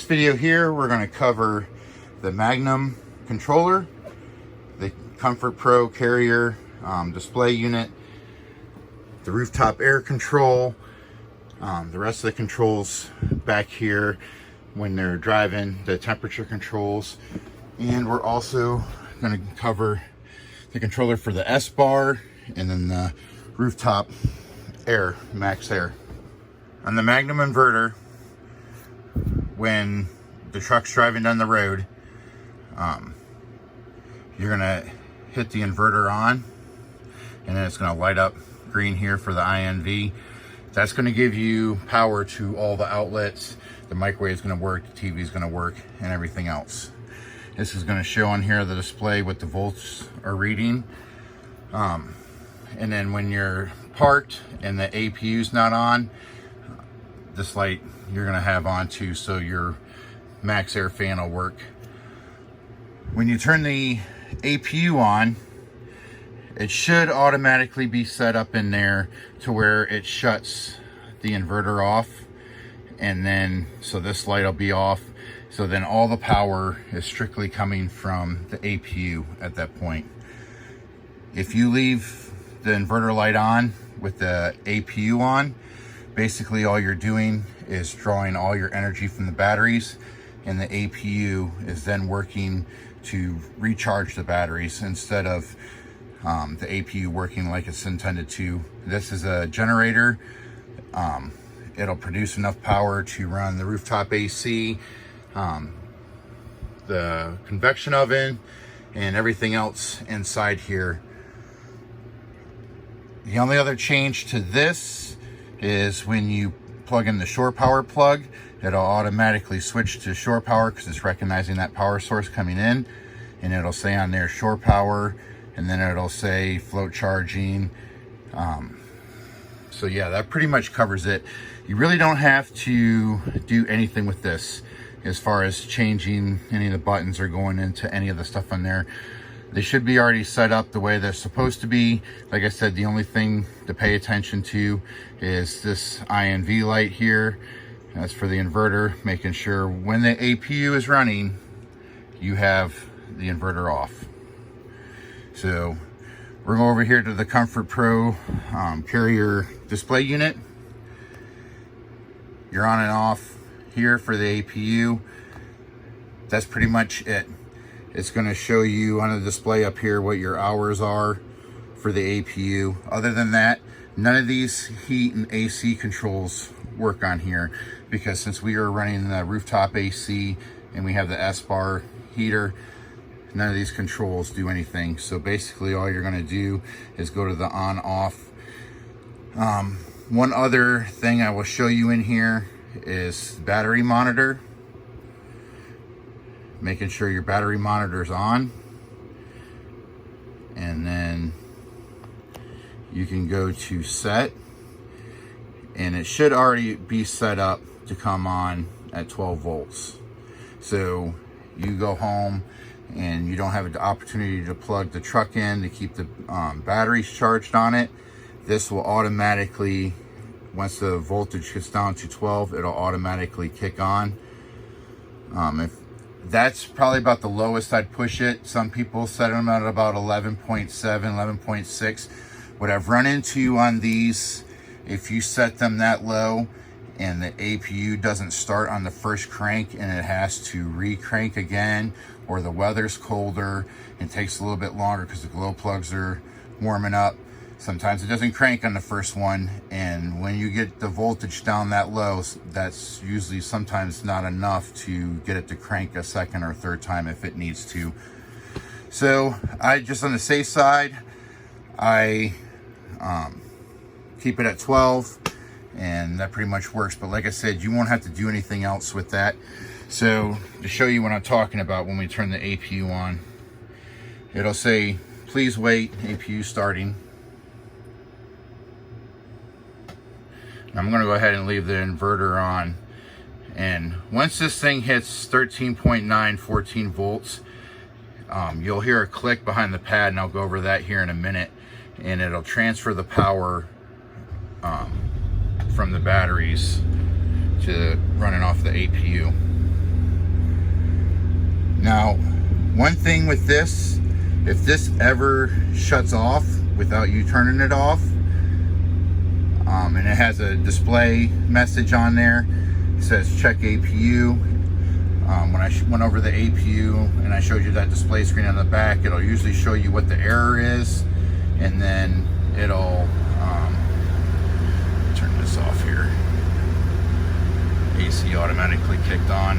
video here, we're going to cover the Magnum controller, the Comfort Pro carrier display unit, the rooftop air control, the rest of the controls back here when they're driving, the temperature controls, and we're also going to cover the controller for the Espar and then the rooftop air, Maxx air. On the Magnum inverter, when the truck's driving down the road, you're gonna hit the inverter on, and then it's gonna light up green here for the INV. That's gonna give you power to all the outlets. The microwave is gonna work, the TV is gonna work, and everything else. This is gonna show on here the display what the volts are reading. And then when you're parked and the APU's not on, this light you're gonna have on too, so your Maxx air fan will work. When you turn the APU on, it should automatically be set up in there to where it shuts the inverter off, and then so this light will be off, so then all the power is strictly coming from the APU at that point. If you leave the inverter light on with the APU on, basically all you're doing is drawing all your energy from the batteries, and the APU is then working to recharge the batteries instead of the APU working like it's intended to. This is a generator. It'll produce enough power to run the rooftop AC, the convection oven, and everything else inside here. The only other change to this is when you plug in the shore power plug, it'll automatically switch to shore power because it's recognizing that power source coming in, and it'll say on there shore power, and then it'll say float charging. So yeah, that pretty much covers it. You really don't have to do anything with this as far as changing any of the buttons or going into any of the stuff on there. They should be already set up the way they're supposed to be. Like I said, the only thing to pay attention to is this INV light here. That's for the inverter, making sure when the APU is running, you have the inverter off. So we're going over here to the Comfort Pro carrier display unit. You're on and off here for the APU. That's pretty much it. It's going to show you on the display up here what your hours are for the APU. Other than that, none of these heat and AC controls work on here, because since we are running the rooftop AC and we have the Espar heater, none of these controls do anything. So basically all you're going to do is go to the on off. One other thing I will show you in here is battery monitor. Making sure your battery monitor is on, and then you can go to set, and it should already be set up to come on at 12 volts. So you go home and you don't have the opportunity to plug the truck in to keep the batteries charged on it. This will automatically, once the voltage gets down to 12, it'll automatically kick on. That's probably about the lowest I'd push it. Some people set them at about 11.7, 11.6. What I've run into on these, if you set them that low and the APU doesn't start on the first crank and it has to re-crank again, or the weather's colder and takes a little bit longer because the glow plugs are warming up, sometimes it doesn't crank on the first one, and when you get the voltage down that low, that's usually sometimes not enough to get it to crank a second or third time if it needs to. So I just, on the safe side, I keep it at 12, and that pretty much works. But like I said, you won't have to do anything else with that. So to show you what I'm talking about, when we turn the APU on, it'll say please wait, APU starting. I'm going to go ahead and leave the inverter on, and once this thing hits 13.9, 14 volts, you'll hear a click behind the pad, and I'll go over that here in a minute, and it'll transfer the power from the batteries to running off the APU. Now, one thing with this, if this ever shuts off without you turning it off, and it has a display message on there, it says check APU. When I went over the APU and I showed you that display screen on the back, it'll usually show you what the error is, and then it'll turn this off here. AC automatically kicked on.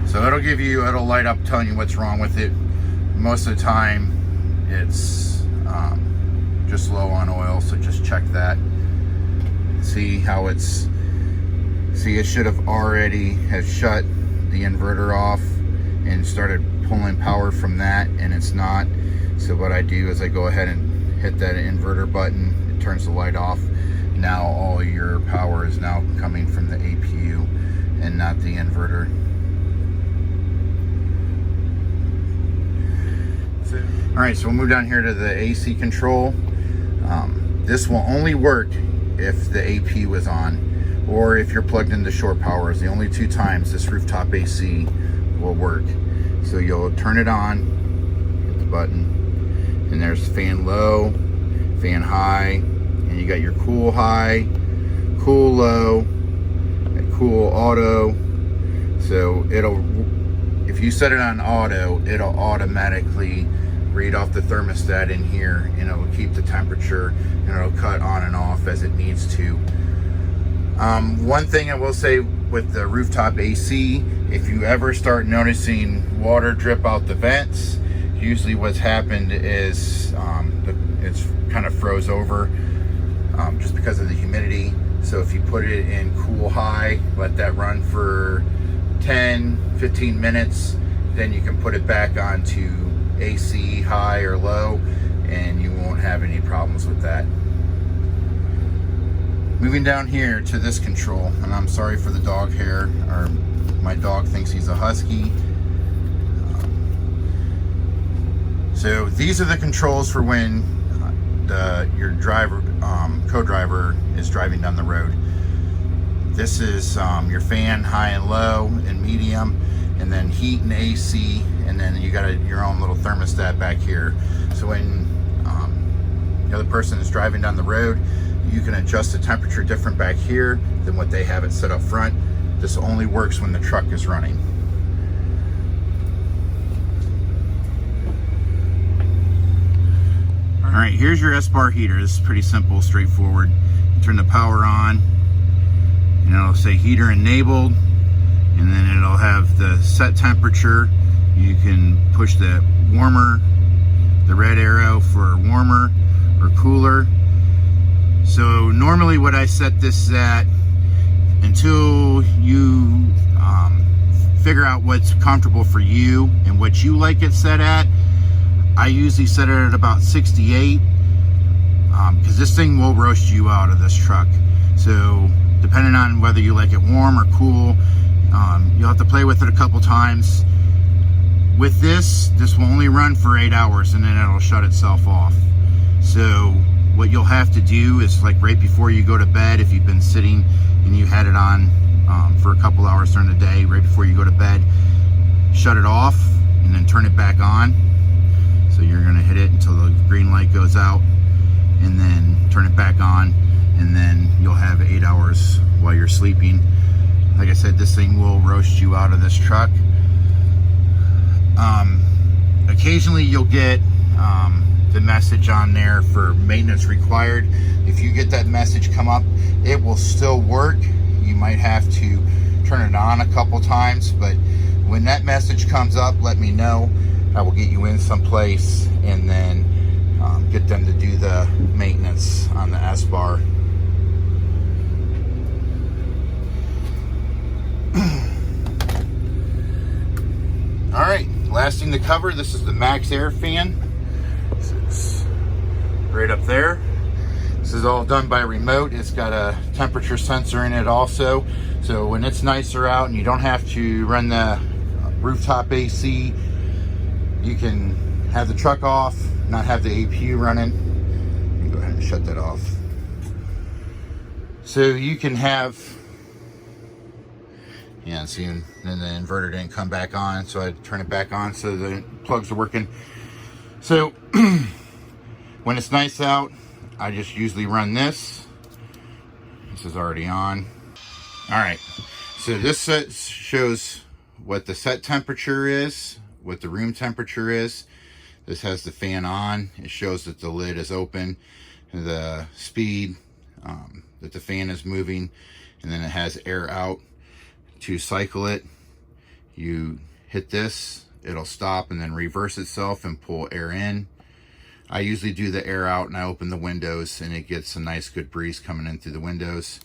So it'll light up telling you what's wrong with it. Most of the time it's just low on oil, so just check that. See how it should have already shut the inverter off and started pulling power from that, and it's not. So what I do is I go ahead and hit that inverter button, it turns the light off. Now all your power is now coming from the APU and not the inverter. Alright, so we'll move down here to the AC control. This will only work if the AP was on, or if you're plugged into shore power. Is the only two times this rooftop AC will work. So you'll turn it on, hit the button, and there's fan low, fan high, and you got your cool high, cool low, and cool auto. So if you set it on auto, it'll automatically read off the thermostat in here, and it'll keep the temperature, and it'll cut on and off as it needs to. One thing I will say with the rooftop AC, if you ever start noticing water drip out the vents, usually what's happened is it's kind of froze over just because of the humidity. So if you put it in cool high, let that run for 10-15 minutes, then you can put it back onto AC high or low, and you won't have any problems with that. Moving down here to this control, and I'm sorry for the dog hair, or my dog thinks he's a husky. So these are the controls for when your driver, co-driver is driving down the road. This is your fan, high and low and medium, and then heat and AC, and then you got your own little thermostat back here. So when the other person is driving down the road, you can adjust the temperature different back here than what they have it set up front. This only works when the truck is running. All right, here's your Espar heater. This is pretty simple, straightforward. You turn the power on, and it'll say heater enabled, and then it'll have the set temperature. You can push the warmer, the red arrow for warmer or cooler. So normally what I set this at, until you figure out what's comfortable for you and what you like it set at, I usually set it at about 68, because this thing will roast you out of this truck. So depending on whether you like it warm or cool, you'll have to play with it a couple times. With this will only run for 8 hours, and then it'll shut itself off. So what you'll have to do is, like right before you go to bed, if you've been sitting and you had it on for a couple hours during the day, right before you go to bed, shut it off and then turn it back on. So you're gonna hit it until the green light goes out, and then turn it back on, and then you'll have 8 hours while you're sleeping. Like I said, this thing will roast you out of this truck. Occasionally you'll get the message on there for maintenance required. If you get that message come up, it will still work. You might have to turn it on a couple times, but when that message comes up, let me know. I will get you in someplace, and then get them to do the maintenance on the Espar. All right, last thing to cover, this is the Maxx air fan. This is right up there. This is all done by remote. It's got a temperature sensor in it also. So when it's nicer out and you don't have to run the rooftop AC, you can have the truck off, not have the APU running. Let me go ahead and shut that off. So you can have Yeah, see, and then the inverter didn't come back on, so I turn it back on so the plugs are working. So when it's nice out, I just usually run this. This is already on. All right, so this set shows what the set temperature is, what the room temperature is. This has the fan on. It shows that the lid is open, the speed that the fan is moving, and then it has air out. To cycle it, you hit this, it'll stop and then reverse itself and pull air in. I usually do the air out and I open the windows and it gets a nice good breeze coming in through the windows.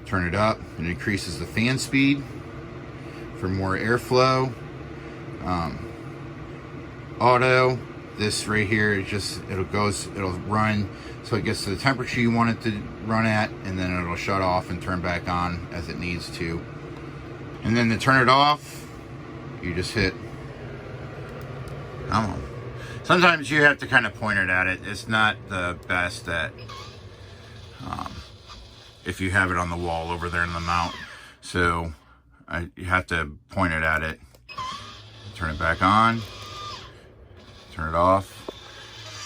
Turn it up, it increases the fan speed for more airflow. Auto, this right here, it'll run so it gets to the temperature you want it to run at, and then it'll shut off and turn back on as it needs to. And then to turn it off, you just hit, I don't know. Sometimes you have to kind of point it at it. It's not the best at, if you have it on the wall over there in the mount. So you have to point it at it. Turn it back on, turn it off.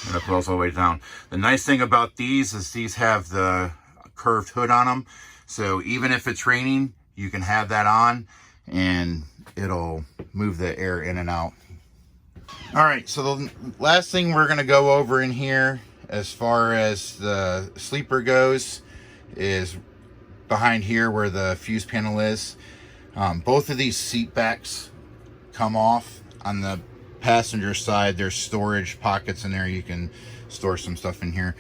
And it pulls all the way down. The nice thing about these is these have the curved hood on them. So even if it's raining, you can have that on and it'll move the air in and out. All right, so the last thing we're gonna go over in here as far as the sleeper goes is behind here where the fuse panel is. Both of these seat backs come off. On the passenger side, there's storage pockets in there. You can store some stuff in here.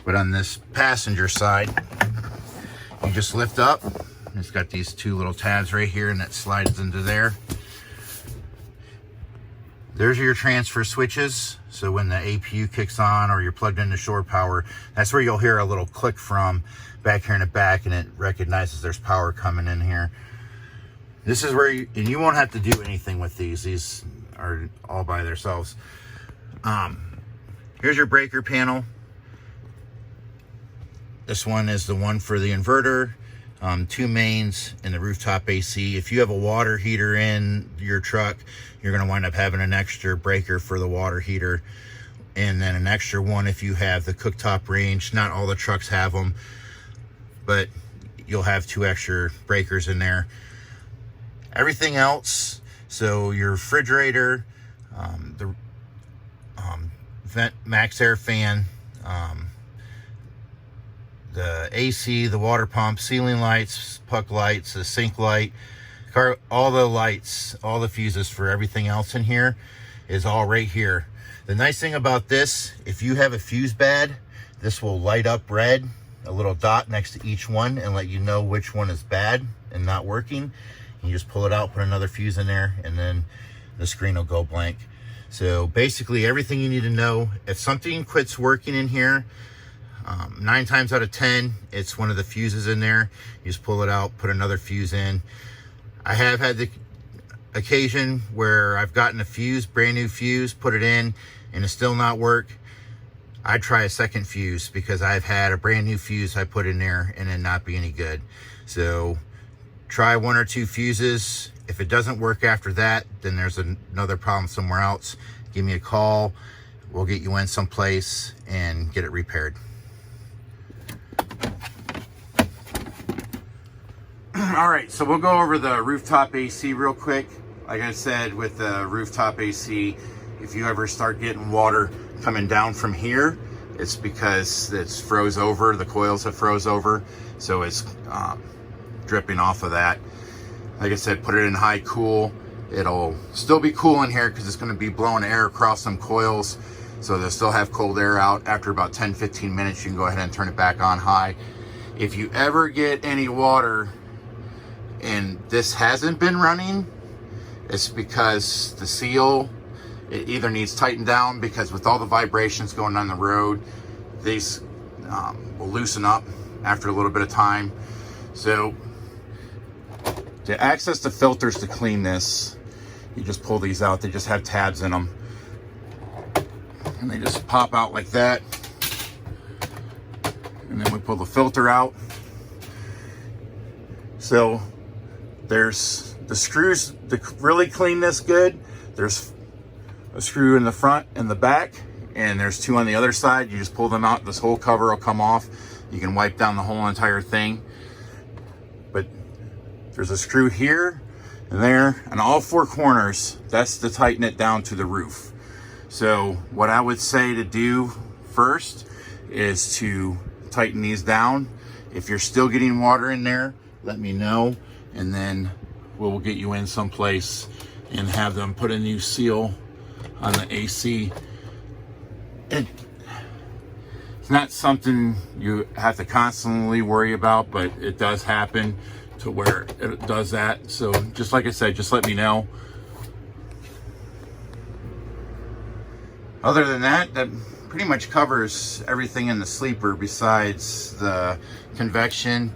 But on this passenger side, you just lift up. It's got these two little tabs right here and that slides into there. There's your transfer switches. So when the APU kicks on or you're plugged into shore power, that's where you'll hear a little click from back here in the back, and it recognizes there's power coming in here. This is where you won't have to do anything with these. These are all by themselves. Here's your breaker panel. This one is the one for the inverter, 2 mains, and the rooftop AC. If you have a water heater in your truck, you're going to wind up having an extra breaker for the water heater, and then an extra one if you have the cooktop range. Not all the trucks have them, but you'll have 2 extra breakers in there. Everything else, so your refrigerator, the vent Maxx air fan, the AC, the water pump, ceiling lights, puck lights, the sink light, all the lights, all the fuses for everything else in here is all right here. The nice thing about this, if you have a fuse bad, this will light up red, a little dot next to each one, and let you know which one is bad and not working. You just pull it out, put another fuse in there, and then the screen will go blank. So basically everything you need to know. If something quits working in here, 9 times out of 10, it's one of the fuses in there. You just pull it out, put another fuse in. I have had the occasion where I've gotten a fuse, brand new fuse, put it in, and it still not work. I try a second fuse because I've had a brand new fuse I put in there and it not be any good. So try 1 or 2 fuses. If it doesn't work after that, then there's another problem somewhere else. Give me a call. We'll get you in someplace and get it repaired. All right, so we'll go over the rooftop AC real quick. Like I said, with the rooftop AC, if you ever start getting water coming down from here, it's because it's froze over, the coils have froze over, so it's dripping off of that. Like I said, put it in high cool. It'll still be cool in here because it's going to be blowing air across some coils, so they'll still have cold air out. After about 10-15 minutes, you can go ahead and turn it back on high. If you ever get any water and this hasn't been running, it's because the seal, it either needs tightened down, because with all the vibrations going on the road, these will loosen up after a little bit of time. So to access the filters to clean this, you just pull these out. They just have tabs in them, and they just pop out like that. And then we pull the filter out. So there's the screws to really clean this good. There's a screw in the front and the back, and there's two on the other side. You just pull them out, this whole cover will come off. You can wipe down the whole entire thing. But there's a screw here and there, and all four corners. That's to tighten it down to the roof. So what I would say to do first is to tighten these down. If you're still getting water in there, let me know, and then we'll get you in someplace and have them put a new seal on the AC. It's not something you have to constantly worry about, but it does happen to where it does that. So just like I said, just let me know. Other than that, that pretty much covers everything in the sleeper besides the convection.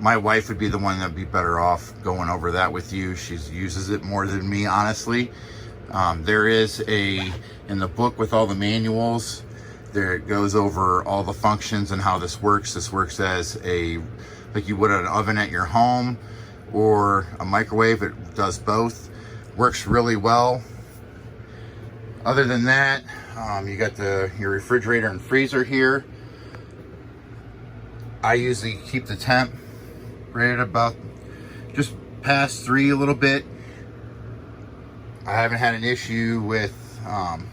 My wife would be the one that'd be better off going over that with you. She uses it more than me, honestly. There is in the book with all the manuals, there it goes over all the functions and how this works. This works as like you would an oven at your home or a microwave. It does both. Works really well. Other than that, you got your refrigerator and freezer here. I usually keep the temp right at about just past 3 a little bit. I haven't had an issue with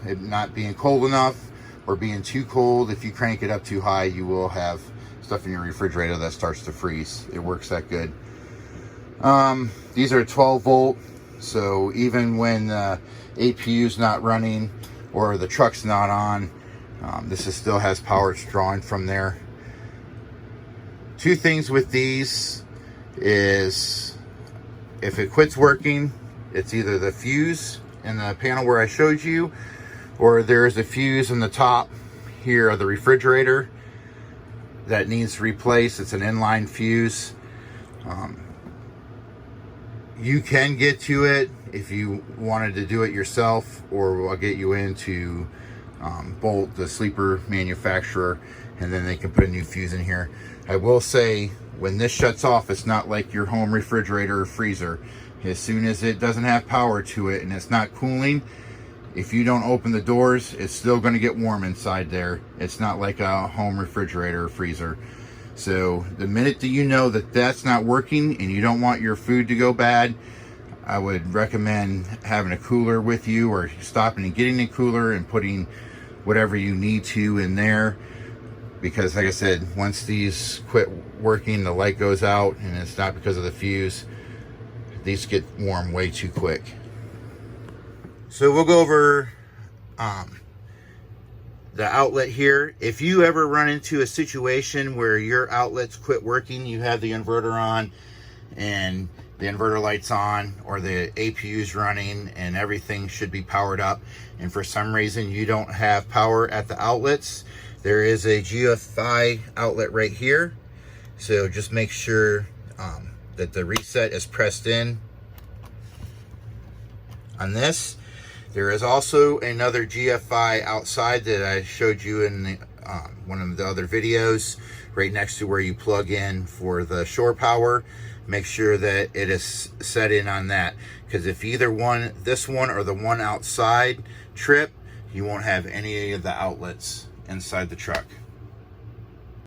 it not being cold enough or being too cold. If you crank it up too high, you will have stuff in your refrigerator that starts to freeze. It works that good. These are 12 volt, so even when the APU's not running or the truck's not on, this still has power. It's drawing from there. Two things with these is if it quits working, it's either the fuse in the panel where I showed you, or there's a fuse in the top here of the refrigerator that needs replaced. It's an inline fuse. You can get to it if you wanted to do it yourself, or I'll get you into Bolt, the sleeper manufacturer, and then they can put a new fuse in here. I will say, when this shuts off, it's not like your home refrigerator or freezer. As soon as it doesn't have power to it and it's not cooling, if you don't open the doors, it's still going to get warm inside there. It's not like a home refrigerator or freezer. So the minute that you know that that's not working and you don't want your food to go bad, I would recommend having a cooler with you, or stopping and getting a cooler and putting whatever you need to in there. Because like I said, once these quit working, the light goes out, and it's not because of the fuse. These get warm way too quick. So we'll go over the outlet here. If you ever run into a situation where your outlets quit working, you have the inverter on and the inverter light's on, or the APU's running and everything should be powered up, and for some reason you don't have power at the outlets, there is a GFI outlet right here. So just make sure that the reset is pressed in on this. There is also another GFI outside that I showed you in one of the other videos, right next to where you plug in for the shore power. Make sure that it is set in on that, because if either one, this one or the one outside, trip, you won't have any of the outlets inside the truck.